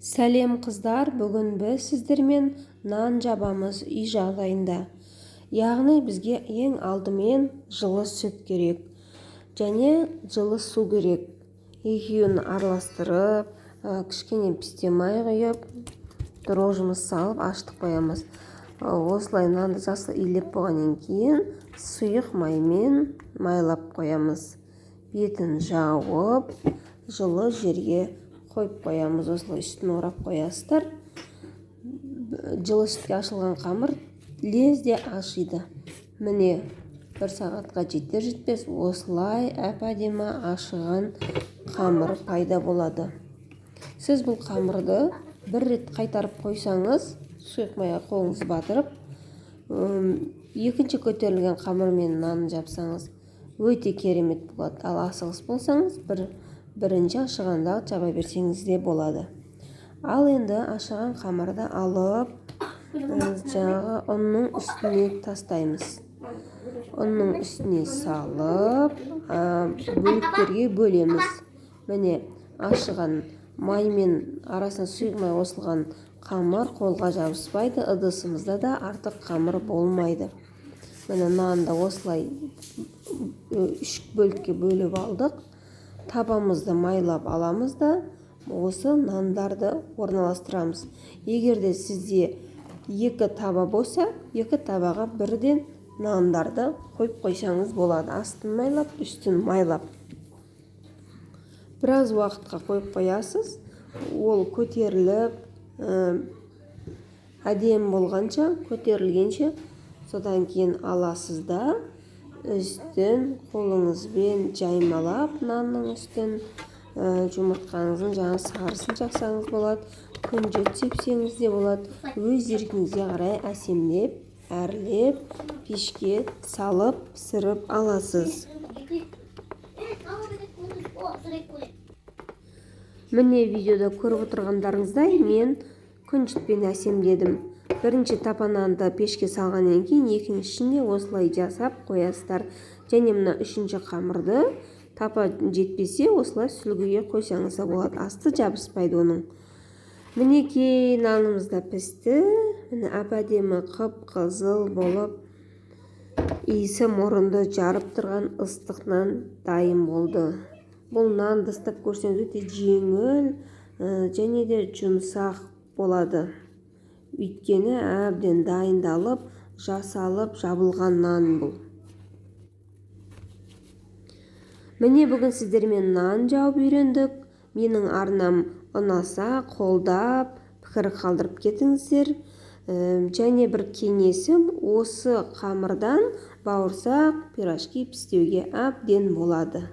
Сәлем қыздар, бүгін біз сіздермен нан жабамыз үй жағдайында. Яғни бізге ең алдымен жылы сүт керек және жылы су керек. Екеуін араластырып, кішкене пісте май құйып, дрожжымыз салып ашытып қоямыз. Осылай нанды жақсы илеп болғаннан кейін сұйық маймен майлап қоямыз. Бетін жауып, жылы жерге қойып қоямыз. Осылай үстін орап қоясыздар. Жылы сүтке ашылған қамыр лезде ашиды. Міне, 1 сағатқа жетер-жетпес осылай әп-әдемі ашыған қамыр пайда болады. Сіз бұл қамырды бір рет қайтарып қойсаңыз, сұйық майға қолыңызды батырып, екінші көтерілген қамырмен нанын жапсаңыз, өте керемет болады. Ал асығыс болсаңыз, бірінші ашығанда жаба берсеңіз де болады. Ал енді ашыған қамырды алып, жаңағы ұнның үстіне тастаймыз. Ұнның үстіне салып, бөліктерге бөлеміз. Міне, ашыған маймен арасына сұйық май қосылған қамыр қолға жабыспайды, ыдысымызда да артық қамыр болмайды. Міне, нанды осылай 3 бөлікке бөліп алдық. Табамызды майлап аламыз да, осы нандарды орналастырамыз. Егерде сізде 2 таба болса, 2 табаға бірден нандарды қойып қойсаңыз болады. Астын майлап, үстін майлап. Біраз уақытқа қойып қоясыз. Ол көтеріліп, әдемі болғанша, көтерілгенше, содан кейін аласыз да, үстін қолыңызбен жаймалап, нанның үстін, жұмыртқаңыздың жаңа сарысын жақсаңыз болады, күнжет сепсеңіз де болады. Өз еркіңізге қарай әсемдеп, әрлеп, пешке салып, пісіріп аласыз. Міне, видеода көріп отырғандарыңыздай, мен күнжетпен әсемдедім. Бірінші тапа нанды пешке салғаннан кейін екіншісіне осылай жасап қоясыздар. Және мына үшінші қамырды тапа жетпесе, осылай сүлгіге қойсаңыз болады. Асты жабыспайды оның. Мінекей, нанымыз да пісті. Міне, әп-әдемі қып-қызыл болып, иісі мұрынды жарып тұрған ыстық нан дайын болды. Бұл нанды ыстап көрсеңіз өте жеңіл және де жұмсақ болады. Өйткені әбден дайындалып, жасалып, жабылған нан бұл. Міне, бүгін сіздермен нан жауып үйрендік. Менің арнам ұнаса, қолдап, пікір қалдырып кетіңіздер. Және бір кеңесім, осы қамырдан бауырсақ, пирожки пістеуге әбден болады.